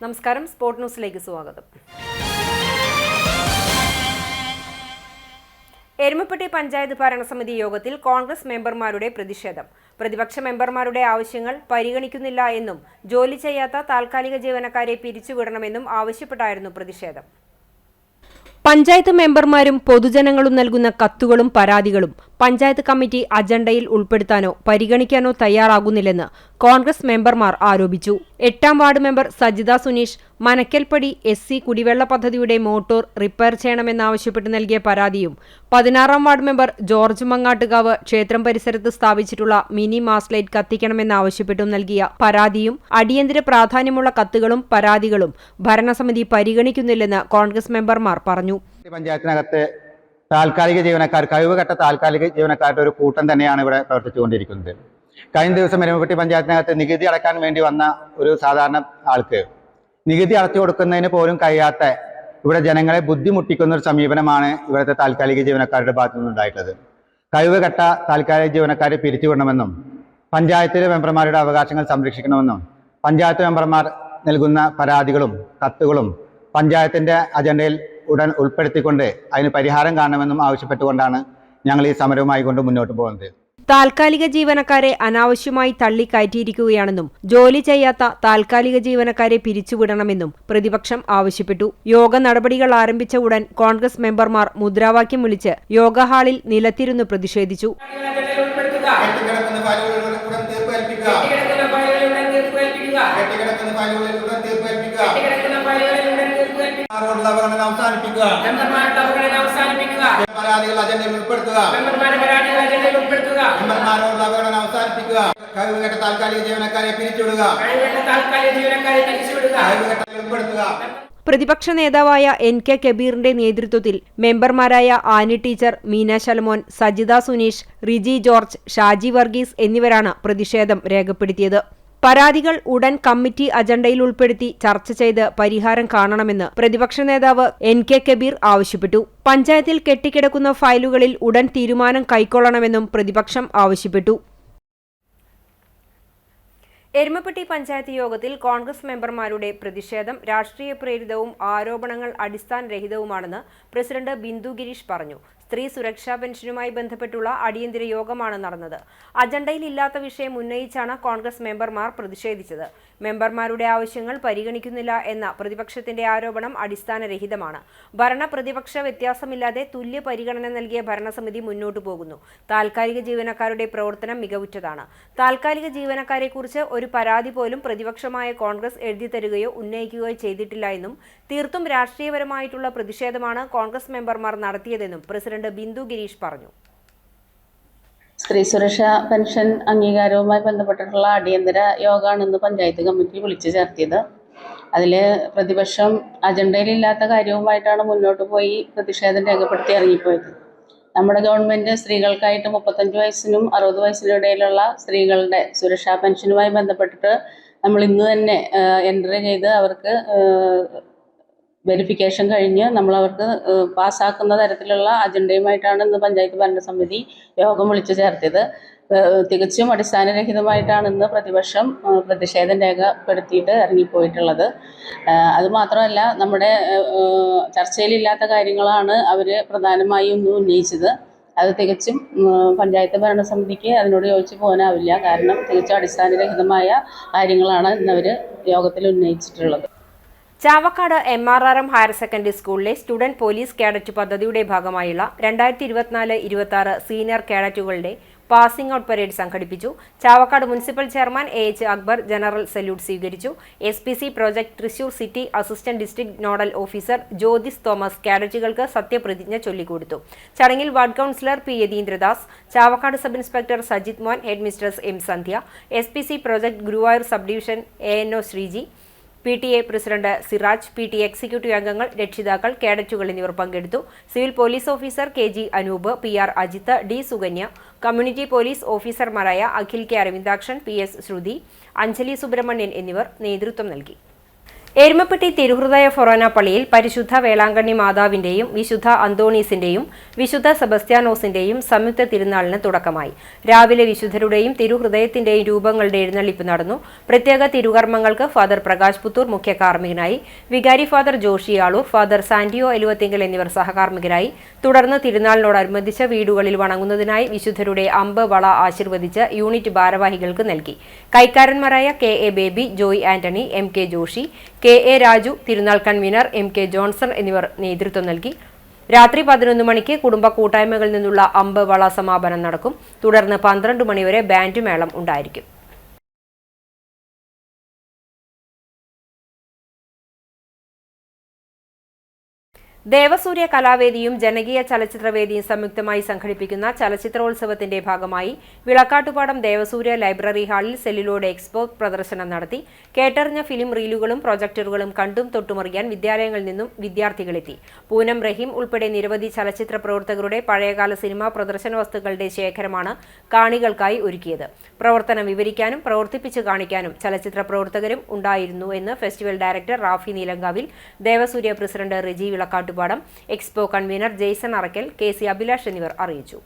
നമസ്കാരം, സ്പോർട് ന്യൂസിലേക്ക് സ്വാഗതം. എരുമപ്പെട്ടി പഞ്ചായത്ത് ഭരണസമിതി യോഗത്തിൽ കോൺഗ്രസ് മെമ്പർമാരുടെ പ്രതിഷേധം. പ്രതിപക്ഷ മെമ്പർമാരുടെ ആവശ്യങ്ങൾ പരിഗണിക്കുന്നില്ല എന്നും ജോലി ചെയ്യാത്ത താൽക്കാലിക ജീവനക്കാരെ പിരിച്ചുവിടണമെന്നും ആവശ്യപ്പെട്ടായിരുന്നു പ്രതിഷേധം. പഞ്ചായത്ത് മെമ്പർമാരും പൊതുജനങ്ങളും നൽകുന്ന കത്തുകളും പരാതികളും പഞ്ചായത്ത് കമ്മിറ്റി അജണ്ടയിൽ ഉൾപ്പെടുത്താനോ പരിഗണിക്കാനോ തയ്യാറാകുന്നില്ലെന്ന് കോൺഗ്രസ് മെമ്പർമാർ ആരോപിച്ചു. 8ാം ward member Sajitha Suneesh Manakkalppadi SC കുടിവെള്ള പദ്ധതിയുടെ മോട്ടോർ റിപ്പയർ ചെയ്യണമെന്നാവശ്യപ്പെട്ട് നൽകിയ പരാതിയും 16ാം വാർഡ് മെമ്പർ ജോർജ് മങ്ങാട്ടുകാവ് ക്ഷേത്രം പരിസരത്ത് സ്ഥാപിച്ചിട്ടുള്ള മിനി മാസ്ലൈറ്റ് കത്തിക്കണമെന്നാവശ്യപ്പെട്ടും നൽകിയ പരാതിയും അടിയന്തര പ്രാധാന്യമുള്ള കത്തുകളും പരാതികളും ഭരണസമിതി പരിഗണിക്കുന്നില്ലെന്ന് കോൺഗ്രസ് മെമ്പർമാർ പറഞ്ഞു. പഞ്ചായത്തിനകത്ത് താൽക്കാലിക ജീവനക്കാർ, കഴിവുകെട്ട താൽക്കാലിക ജീവനക്കാരുടെ ഒരു കൂട്ടം തന്നെയാണ് ഇവിടെ പ്രവർത്തിച്ചുകൊണ്ടിരിക്കുന്നത്. കഴിഞ്ഞ ദിവസം എരുമപ്പെട്ടി പഞ്ചായത്തിനകത്ത് നികുതി അടക്കാൻ വേണ്ടി വന്ന ഒരു സാധാരണ ആൾക്ക് നികുതി അടച്ചു കൊടുക്കുന്നതിന് പോലും കഴിയാത്ത, ഇവിടെ ജനങ്ങളെ ബുദ്ധിമുട്ടിക്കുന്ന ഒരു സമീപനമാണ് ഇവിടുത്തെ താൽക്കാലിക ജീവനക്കാരുടെ ഭാഗത്തു നിന്നുണ്ടായിട്ടുള്ളത്. കഴിവുകെട്ട താൽക്കാലിക ജീവനക്കാരെ പിരിച്ചുവിടണമെന്നും പഞ്ചായത്തിലെ മെമ്പർമാരുടെ അവകാശങ്ങൾ സംരക്ഷിക്കണമെന്നും പഞ്ചായത്ത് മെമ്പർമാർ നൽകുന്ന പരാതികളും കത്തുകളും പഞ്ചായത്തിന്റെ അജണ്ടയിൽ ഉടൻ ഉൾപ്പെടുത്തിക്കൊണ്ട് അതിന് പരിഹാരം കാണണമെന്നും ആവശ്യപ്പെട്ടുകൊണ്ടാണ് ഞങ്ങൾ ഈ സമരവുമായി കൊണ്ട് മുന്നോട്ട് പോകുന്നത്. താൽക്കാലിക ജീവനക്കാരെ അനാവശ്യമായി തള്ളിക്കയറ്റിയിരിക്കുകയാണെന്നും ജോലി ചെയ്യാത്ത താൽക്കാലിക ജീവനക്കാരെ പിരിച്ചുവിടണമെന്നും പ്രതിപക്ഷം ആവശ്യപ്പെട്ടു. യോഗ നടപടികൾ ആരംഭിച്ച ഉടൻ കോൺഗ്രസ് മെമ്പർമാർ മുദ്രാവാക്യം വിളിച്ച് യോഗ ഹാളിൽ നിലത്തിരുന്ന് പ്രതിഷേധിച്ചു. പരാതികൾ അജണ്ടയിൽ ഉൾപ്പെടുത്തുക, കഴിവുകെട്ട താൽക്കാലിക ജീവനക്കാരെ പിരിച്ചുവിടുക. പ്രതിപക്ഷ നേതാവായ NK കബീറിന്റെ നേതൃത്വത്തിൽ മെമ്പർമാരായ ആനി ടീച്ചർ, മീന ശലമോൻ, സജിത സുനീഷ്, റിജി ജോർജ്, ഷാജി വർഗീസ് എന്നിവരാണ് പ്രതിഷേധം രേഖപ്പെടുത്തിയത്. പരാതികൾ ഉടൻ കമ്മിറ്റി അജണ്ടയിൽ ഉൾപ്പെടുത്തി ചർച്ച ചെയ്ത് പരിഹാരം കാണണമെന്ന് പ്രതിപക്ഷ നേതാവ് NK കബീർ ആവശ്യപ്പെട്ടു. പഞ്ചായത്തിൽ കെട്ടിക്കിടക്കുന്ന ഫയലുകളിൽ ഉടൻ തീരുമാനം കൈക്കൊള്ളണമെന്നും പ്രതിപക്ഷം ആവശ്യപ്പെട്ടു. എരുമപ്പെട്ടി പഞ്ചായത്ത് യോഗത്തിൽ കോൺഗ്രസ് മെമ്പർമാരുടെ പ്രതിഷേധം രാഷ്ട്രീയ പ്രേരിതവും ആരോപണങ്ങൾ അടിസ്ഥാനരഹിതവുമാണെന്ന് പ്രസിഡന്റ് ബിന്ദു ഗിരീഷ് പറഞ്ഞു. സ്ത്രീ സുരക്ഷാ പെൻഷനുമായി ബന്ധപ്പെട്ടുള്ള അടിയന്തര യോഗമാണ് നടന്നത്. അജണ്ടയിൽ ഇല്ലാത്ത വിഷയം ഉന്നയിച്ചാണ് കോൺഗ്രസ് മെമ്പർമാർ പ്രതിഷേധിച്ചത്. മെമ്പർമാരുടെ ആവശ്യങ്ങൾ പരിഗണിക്കുന്നില്ല എന്ന പ്രതിപക്ഷത്തിന്റെ ആരോപണം അടിസ്ഥാനരഹിതമാണ്. ഭരണ പ്രതിപക്ഷ വ്യത്യാസമില്ലാതെ തുല്യ പരിഗണന നൽകിയ ഭരണസമിതി മുന്നോട്ടു പോകുന്നു. താൽക്കാലിക ജീവനക്കാരുടെ പ്രവർത്തനം മികവുറ്റതാണ്. താൽക്കാലിക ജീവനക്കാരെക്കുറിച്ച് ഒരു പരാതി പോലും പ്രതിപക്ഷമായ കോൺഗ്രസ് എഴുതിത്തരുകയോ ഉന്നയിക്കുകയോ ചെയ്തിട്ടില്ല എന്നും തീർത്തും രാഷ്ട്രീയപരമായിട്ടുള്ള പ്രതിഷേധമാണ് കോൺഗ്രസ് മെമ്പർമാർ നടത്തിയതെന്നും പ്രസിഡന്റ് ബിന്ദു ഗിരീഷ് പറഞ്ഞു. സ്ത്രീ സുരക്ഷാ പെൻഷൻ അംഗീകാരവുമായി ബന്ധപ്പെട്ടിട്ടുള്ള അടിയന്തര യോഗമാണ് ഇന്ന് പഞ്ചായത്ത് കമ്മിറ്റി വിളിച്ചു ചേർത്തിയത്. അതിൽ പ്രതിപക്ഷം അജണ്ടയിലില്ലാത്ത കാര്യവുമായിട്ടാണ് മുന്നോട്ട് പോയി പ്രതിഷേധം രേഖപ്പെടുത്തി ഇറങ്ങിപ്പോയത്. നമ്മുടെ ഗവൺമെൻറ് സ്ത്രീകൾക്കായിട്ട് 35 വയസ്സിനും 60 വയസ്സിനും ഇടയിലുള്ള സ്ത്രീകളുടെ സുരക്ഷാ പെൻഷനുമായി ബന്ധപ്പെട്ടിട്ട് നമ്മൾ ഇന്ന് തന്നെ എൻട്രി ചെയ്ത് അവർക്ക് വെരിഫിക്കേഷൻ കഴിഞ്ഞ് നമ്മളവർക്ക് പാസ്സാക്കുന്ന തരത്തിലുള്ള അജണ്ടയുമായിട്ടാണ് ഇന്ന് പഞ്ചായത്ത് ഭരണസമിതി യോഗം വിളിച്ചു ചേർത്തത്. തികച്ചും അടിസ്ഥാനരഹിതമായിട്ടാണ് ഇന്ന് പ്രതിപക്ഷം പ്രതിഷേധം രേഖപ്പെടുത്തിയിട്ട് ഇറങ്ങിപ്പോയിട്ടുള്ളത്. അതുമാത്രമല്ല, നമ്മുടെ ചർച്ചയിലില്ലാത്ത കാര്യങ്ങളാണ് അവർ പ്രധാനമായും ഇന്ന് ഉന്നയിച്ചത്. അത് തികച്ചും പഞ്ചായത്ത് ഭരണസമിതിക്ക് അതിനോട് യോജിച്ച് പോകാനാവില്ല. കാരണം തികച്ചും അടിസ്ഥാനരഹിതമായ കാര്യങ്ങളാണ് ഇന്നവർ യോഗത്തിൽ ഉന്നയിച്ചിട്ടുള്ളത്. ചാവക്കാട് MRRM ഹയർ സെക്കൻഡറി സ്കൂളിലെ സ്റ്റുഡന്റ് പോലീസ് കേഡറ്റ് പദ്ധതിയുടെ ഭാഗമായുള്ള 2024-26 സീനിയർ കേഡറ്റുകളുടെ പാസിംഗ് ഔട്ട് പരേഡ് സംഘടിപ്പിച്ചു. Chavakkad municipal chairman AH Akbar general salute സ്വീകരിച്ചു. SPC project Thrissur city assistant district nodal officer Jyothis Thomas കേഡറ്റുകൾക്ക് സത്യപ്രതിജ്ഞ ചൊല്ലിക്കൊടുത്തു. ചടങ്ങിൽ ward councillor P. Yatheendradas, Chavakkad sub inspector Sajith Mon, head mistress M. Sandhya, SPC project Guruvayur sub division ANO Sreeji, PTA president Siraj, PTA executive അംഗങ്ങൾ, രക്ഷിതാക്കൾ, കേഡറ്റുകൾ എന്നിവർ പങ്കെടുത്തു. Civil police officer KG Anoop, PR Ajith, D. Sukanya, community police ഓഫീസർമാരായ അഖിൽ K. അരവിന്ദാക്ഷൻ, PS ശ്രുതി, അഞ്ജലി സുബ്രഹ്മണ്യൻ എന്നിവർ നേതൃത്വം നൽകി. എരുമപ്പെട്ടി തിരുഹൃദയ ഫൊറോന പള്ളിയിൽ പരിശുദ്ധ വേളാങ്കണ്ണി മാതാവിന്റെയും വിശുദ്ധ അന്തോണീസിന്റെയും വിശുദ്ധ സെബസ്ത്യാനോസിന്റെയും സംയുക്ത തിരുനാളിന് തുടക്കമായി. രാവിലെ വിശുദ്ധരുടെയും തിരുഹൃദയത്തിന്റെയും രൂപങ്ങളുടെ എഴുന്നള്ളിപ്പ് നടന്നു. പ്രത്യേക തിരുകർമ്മങ്ങൾക്ക് ഫാദർ പ്രകാശ് പുത്തൂർ മുഖ്യ കാർമ്മികനായി, വികാരി ഫാദർ ജോഷി ആളൂർ, ഫാദർ സാന്റിയോ എലുവത്തിങ്കൽ എന്നിവർ സഹകാർമ്മികരായി. തുടർന്ന് തിരുനാളിനോടനുബന്ധിച്ച് വീടുകളിൽ വണങ്ങുന്നതിനായി വിശുദ്ധരുടെ അമ്പ് വള ആശീർവദിച്ച് യൂണിറ്റ് ഭാരവാഹികൾക്ക് നൽകി. കൈക്കാരന്മാരായ KA Baby, Joy Antony, MK Joshi, KA Raju, തിരുനാൾ കൺവീനർ MK ജോൺസൺ എന്നിവർ നേതൃത്വം നൽകി. രാത്രി 11 മണിക്ക് കുടുംബ കൂട്ടായ്മകളിൽ നിന്നുള്ള അമ്പ് വള സമാപനം നടക്കും. തുടർന്ന് 12 മണിവരെ ബാൻഡ് മേളം ഉണ്ടായിരിക്കും. ദേവസൂര്യ കലാവേദിയും ജനകീയ ചലച്ചിത്രവേദിയും സംയുക്തമായി സംഘടിപ്പിക്കുന്ന ചലച്ചിത്രോത്സവത്തിന്റെ ഭാഗമായി വിളക്കാട്ടുപാടം ദേവസൂര്യ ലൈബ്രറി ഹാളിൽ സെല്ലുലോഡ് എക്സ്പോ പ്രദർശനം നടത്തി. കേട്ടറിഞ്ഞ ഫിലിം റീലുകളും പ്രൊജക്ടറുകളും കണ്ടും തൊട്ടുമറിയാൻ വിദ്യാലയങ്ങളിൽ നിന്നും വിദ്യാർത്ഥികളെത്തി. പൂനം റഹീം ഉൾപ്പെടെ നിരവധി ചലച്ചിത്ര പ്രവർത്തകരുടെ പഴയകാല സിനിമാ പ്രദർശന വസ്തുക്കളുടെ ശേഖരമാണ് കാണികൾക്കായി ഒരുക്കിയത്. പ്രവർത്തനം വിവരിക്കാനും പ്രവർത്തിപ്പിച്ചു കാണിക്കാനും ചലച്ചിത്ര പ്രവർത്തകരും ഉണ്ടായിരുന്നു എന്ന് festival director Rafi Neelankavil, Devasurya president Riji Vilakkattu expo convener Jaison Arakkal, KC Abhilash എന്നിവർ അറിയിച്ചു.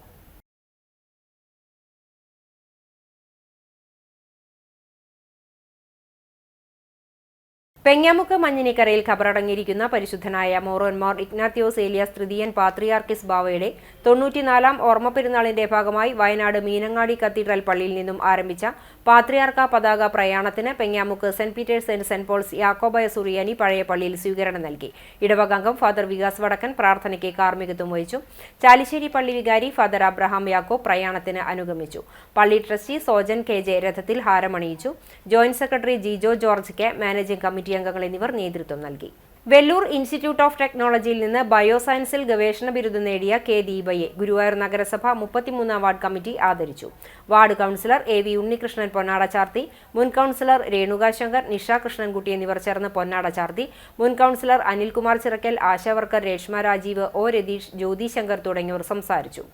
പെങ്ങാമുക്ക് മഞ്ഞിനിക്കരയിൽ ഖബറടങ്ങിയിരിക്കുന്ന പരിശുദ്ധനായ മോറോൻമാർ ഇഗ്നാത്യോസ് ഏലിയാസ് തൃതീയൻ പാത്രിയാർക്കിസ് ബാവയുടെ 94-ാം ഓർമ്മ പെരുന്നാളിന്റെ ഭാഗമായി വയനാട് മീനങ്ങാടി കത്തീഡ്രൽ പള്ളിയിൽ നിന്നും ആരംഭിച്ച പാത്രിയാർക്ക പതാക പ്രയാണത്തിന് Pengamukku saint Peter's and saint Paul's Yakobaya Suriyani പഴയ പള്ളിയിൽ സ്വീകരണം നൽകി. ഇടവകംഗം ഫാദർ വികാസ് വടക്കൻ പ്രാർത്ഥനയ്ക്ക് കാർമ്മികത്വം വഹിച്ചു. ചാലിശ്ശേരി പള്ളി വികാരി ഫാദർ അബ്രഹാം യാക്കോബ് പ്രയാണത്തിന് അനുഗമിച്ചു. പള്ളി ട്രസ്റ്റി സോജൻ KJ രഥത്തിൽ ഹാരമണിയിച്ചു. Joint secretary Jijo George K, managing committee അംഗങ്ങൾ എന്നിവർ നേതൃത്വം നൽകി. വെല്ലൂർ ഇൻസ്റ്റിറ്റ്യൂട്ട് ഓഫ് ടെക്നോളജിയിൽ നിന്ന് ബയോസയൻസിൽ ഗവേഷണ ബിരുദം നേടിയ K ദീപയെ ഗുരുവായൂർ നഗരസഭ 33-ാം വാർഡ് കമ്മിറ്റി ആദരിച്ചു. വാർഡ് കൗൺസിലർ AV ഉണ്ണികൃഷ്ണൻ പൊന്നാട ചാർത്തി, മുൻ കൗൺസിലർ രേണുക ശങ്കർ, നിഷ കൃഷ്ണൻകുട്ടി എന്നിവർ ചേർന്ന് പൊന്നാട ചാർത്തി. മുൻ കൗൺസിലർ അനിൽകുമാർ ചിറക്കൽ, ആശാവർക്കർ രേഷ്മ രാജീവ്, O രതീഷ്, ജ്യോതി ശങ്കർ തുടങ്ങിയവർ സംസാരിച്ചു.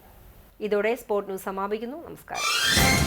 ഇതോടെ സ്പോർട് ന്യൂസ് സമാപിക്കുന്നു. നമസ്കാരം.